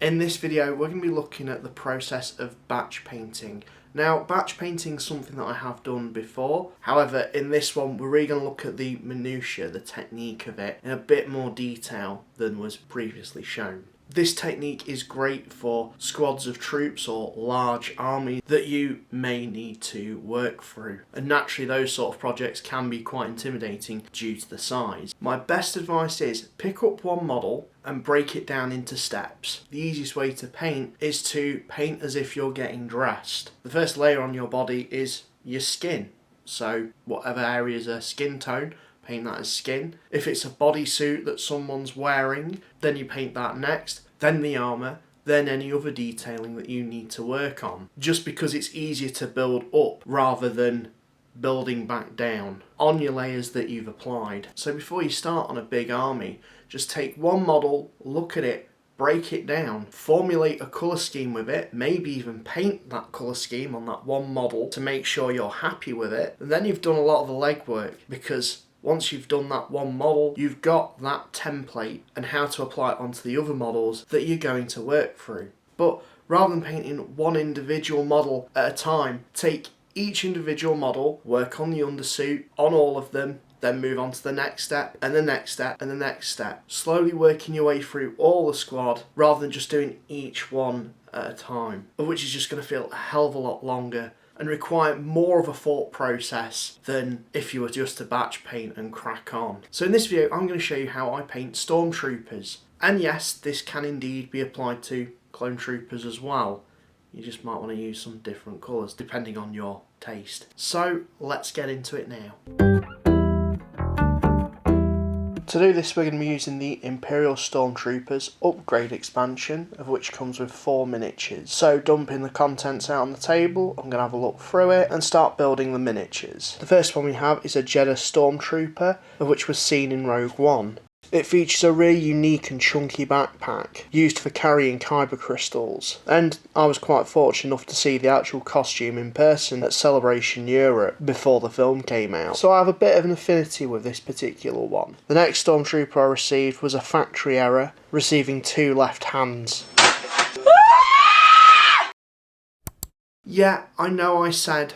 In this video we're going to be looking at the process of batch painting. Now batch painting is something that I have done before, however in this one we're really going to look at the minutiae, the technique of it in a bit more detail than was previously shown. This technique is great for squads of troops or large armies that you may need to work through, and naturally those sort of projects can be quite intimidating due to the size. My best advice is pick up one model and break it down into steps. The easiest way to paint is to paint as if you're getting dressed. The first layer on your body is your skin, so whatever area is a skin tone, paint that as skin. If it's a bodysuit that someone's wearing, then you paint that next, then the armour, then any other detailing that you need to work on. Just because it's easier to build up rather than building back down on your layers that you've applied. So before you start on a big army, just take one model, look at it, break it down, formulate a colour scheme with it, maybe even paint that colour scheme on that one model to make sure you're happy with it, and then you've done a lot of the legwork, because once you've done that one model, you've got that template and how to apply it onto the other models that you're going to work through. But rather than painting one individual model at a time, take each individual model, work on the undersuit, on all of them, then move on to the next step, and the next step, and the next step. Slowly working your way through all the squad, rather than just doing each one at a time, which is just going to feel a hell of a lot longer and require more of a thought process than if you were just to batch paint and crack on. So in this video I'm going to show you how I paint Stormtroopers. And yes, this can indeed be applied to clone troopers as well. You just might want to use some different colours depending on your taste. So let's get into it now. To do this we're going to be using the Imperial Stormtroopers upgrade expansion, of which comes with 4 miniatures. So dumping the contents out on the table, I'm going to have a look through it and start building the miniatures. The first one we have is a Jeddah Stormtrooper, of which was seen in Rogue One. It features a really unique and chunky backpack, used for carrying kyber crystals, and I was quite fortunate enough to see the actual costume in person at Celebration Europe before the film came out, so I have a bit of an affinity with this particular one. The next Stormtrooper I received was a factory error, receiving 2 left hands. Yeah, I know I said.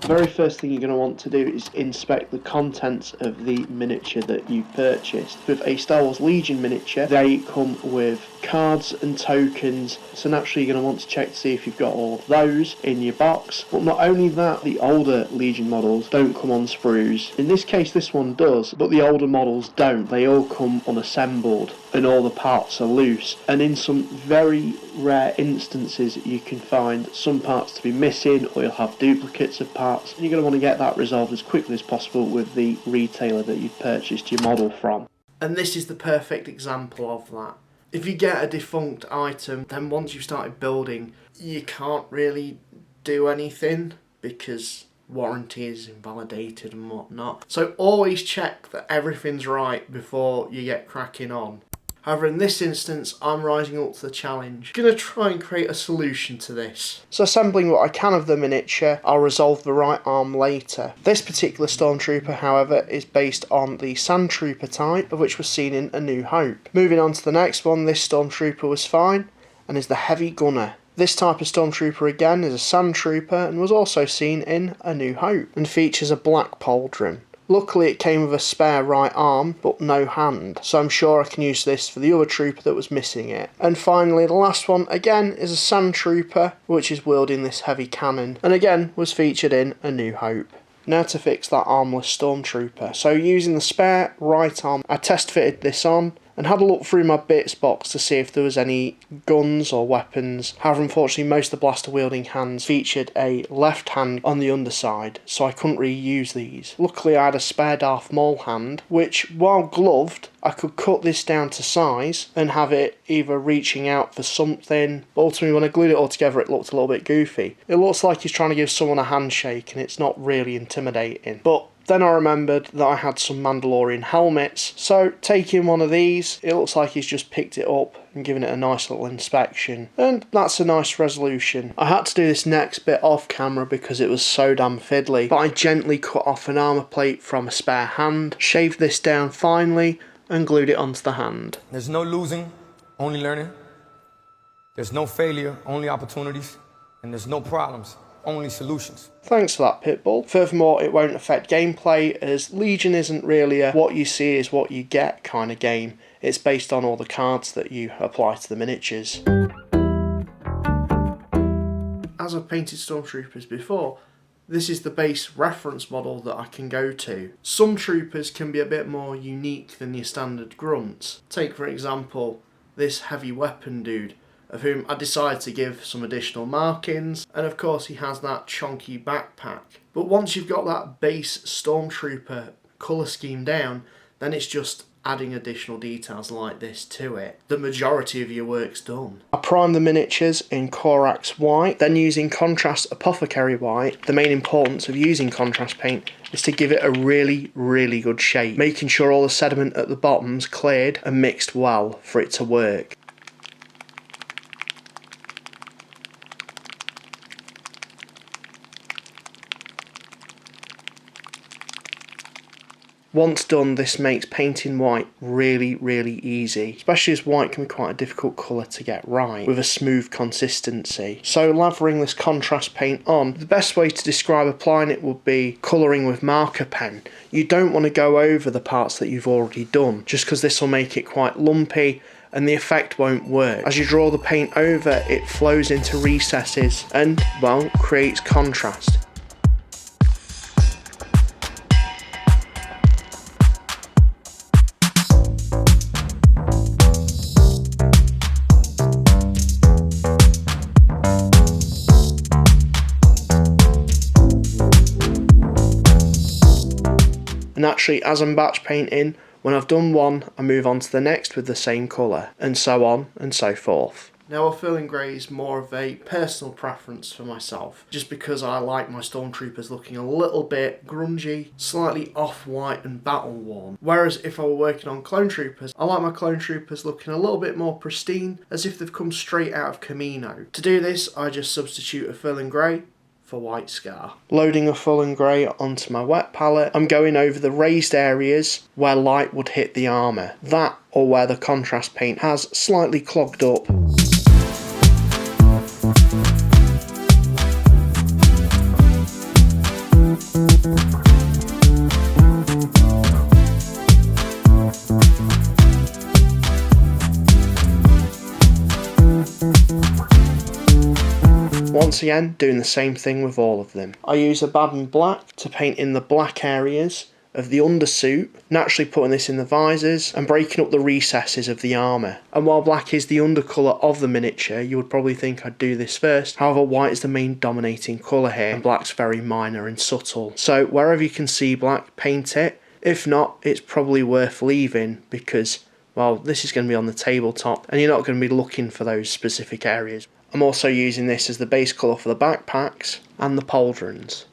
The very first thing you're going to want to do is inspect the contents of the miniature that you purchased. With a Star Wars Legion miniature, they come with cards and tokens, so naturally you're going to want to check to see if you've got all of those in your box. But not only that, the older Legion models don't come on sprues. In this case this one does, but the older models don't. They all come unassembled and all the parts are loose, and in some very rare instances you can find some parts to be missing, or you'll have duplicates of parts, and you're going to want to get that resolved as quickly as possible with the retailer that you've purchased your model from. And this is the perfect example of that. If you get a defunct item, then once you've started building, you can't really do anything because warranty is invalidated and whatnot. So always check that everything's right before you get cracking on. However, in this instance, I'm rising up to the challenge. I'm going to try and create a solution to this. So assembling what I can of the miniature, I'll resolve the right arm later. This particular Stormtrooper, however, is based on the Sandtrooper type, of which was seen in A New Hope. Moving on to the next one, this Stormtrooper was fine, and is the Heavy Gunner. This type of Stormtrooper again is a Sandtrooper, and was also seen in A New Hope, and features a black pauldron. Luckily it came with a spare right arm, but no hand, so I'm sure I can use this for the other trooper that was missing it. And finally the last one again is a Sandtrooper, which is wielding this heavy cannon, and again was featured in A New Hope. Now to fix that armless Stormtrooper. So using the spare right arm, I test fitted this on, and had a look through my bits box to see if there was any guns or weapons. However, unfortunately most of the blaster wielding hands featured a left hand on the underside, so I couldn't really use these. Luckily I had a spare Darth Maul hand, which while gloved I could cut this down to size and have it either reaching out for something, but ultimately when I glued it all together it looked a little bit goofy. It looks like he's trying to give someone a handshake and it's not really intimidating. But then I remembered that I had some Mandalorian helmets, so taking one of these, it looks like he's just picked it up and given it a nice little inspection, and that's a nice resolution. I had to do this next bit off camera because it was so damn fiddly, but I gently cut off an armour plate from a spare hand, shaved this down finely, and glued it onto the hand. There's no losing, only learning. There's no failure, only opportunities. And there's no problems, only solutions. Thanks for that, Pitbull. Furthermore, it won't affect gameplay, as Legion isn't really a what you see is what you get kind of game. It's based on all the cards that you apply to the miniatures. As I've painted Stormtroopers before, this is the base reference model that I can go to. Some troopers can be a bit more unique than your standard grunts. Take for example this heavy weapon dude, of whom I decided to give some additional markings, and of course he has that chonky backpack. But once you've got that base Stormtrooper colour scheme down, then it's just adding additional details like this to it. The majority of your work's done. I prime the miniatures in Corax White, then using Contrast Apothecary White. The main importance of using contrast paint is to give it a really good shape, making sure all the sediment at the bottom's cleared and mixed well for it to work. Once done, this makes painting white really easy, especially as white can be quite a difficult colour to get right, with a smooth consistency. So lathering this contrast paint on, the best way to describe applying it would be colouring with marker pen. You don't want to go over the parts that you've already done, just because this will make it quite lumpy and the effect won't work. As you draw the paint over, it flows into recesses and, well, creates contrast. Naturally, as I'm batch painting, when I've done one, I move on to the next with the same colour, and so on and so forth. Now, a filling grey is more of a personal preference for myself, just because I like my Stormtroopers looking a little bit grungy, slightly off-white and battle-worn. Whereas if I were working on Clone Troopers, I like my Clone Troopers looking a little bit more pristine, as if they've come straight out of Camino. To do this, I just substitute a filling grey for White Scar. Loading a full and grey onto my wet palette, I'm going over the raised areas where light would hit the armour. That, or where the contrast paint has slightly clogged up. Once again, doing the same thing with all of them. I use a Baden Black to paint in the black areas of the undersuit, naturally putting this in the visors and breaking up the recesses of the armour. And while black is the undercolour of the miniature, you would probably think I'd do this first. However, white is the main dominating colour here, and black's very minor and subtle. So wherever you can see black, paint it. If not, it's probably worth leaving because, well, this is going to be on the tabletop and you're not going to be looking for those specific areas. I'm also using this as the base colour for the backpacks and the pauldrons.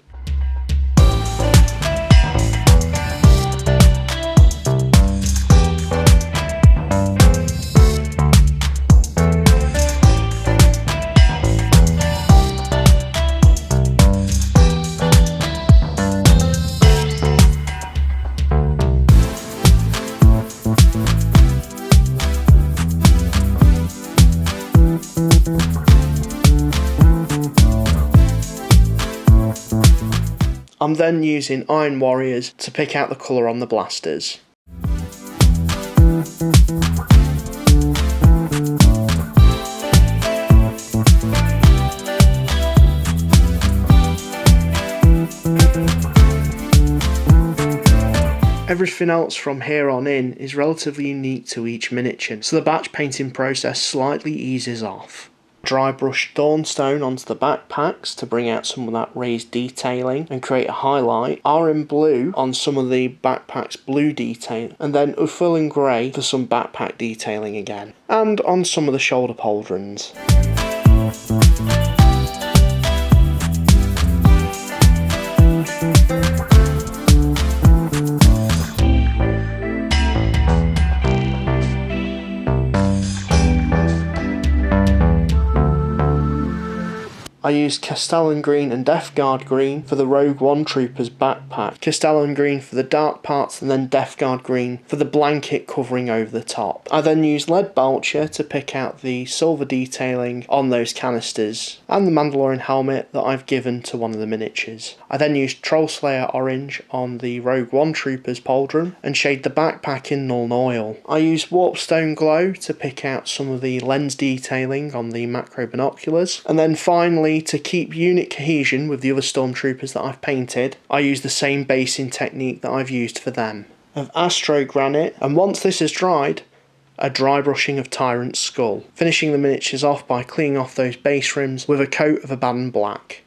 I'm then using Iron Warriors to pick out the colour on the blasters. Everything else from here on in is relatively unique to each miniature, so the batch painting process slightly eases off. Dry brush Dawnstone onto the backpacks to bring out some of that raised detailing and create a highlight. RM Blue on some of the backpacks blue detail, and then Uffel and Grey for some backpack detailing again. And on some of the shoulder pauldrons. I used Castellan Green and Death Guard Green for the Rogue One Troopers backpack, Castellan Green for the dark parts, and then Death Guard Green for the blanket covering over the top. I then used Lead Belcher to pick out the silver detailing on those canisters, and the Mandalorian helmet that I've given to one of the miniatures. I then used Troll Slayer Orange on the Rogue One Troopers pauldron, and shade the backpack in Nuln Oil. I used Warpstone Glow to pick out some of the lens detailing on the macro binoculars, and then finally, to keep unit cohesion with the other Stormtroopers that I've painted, I use the same basing technique that I've used for them, of Astro Granite, and once this has dried, a dry brushing of Tyrant's Skull, finishing the miniatures off by cleaning off those base rims with a coat of Abaddon Black.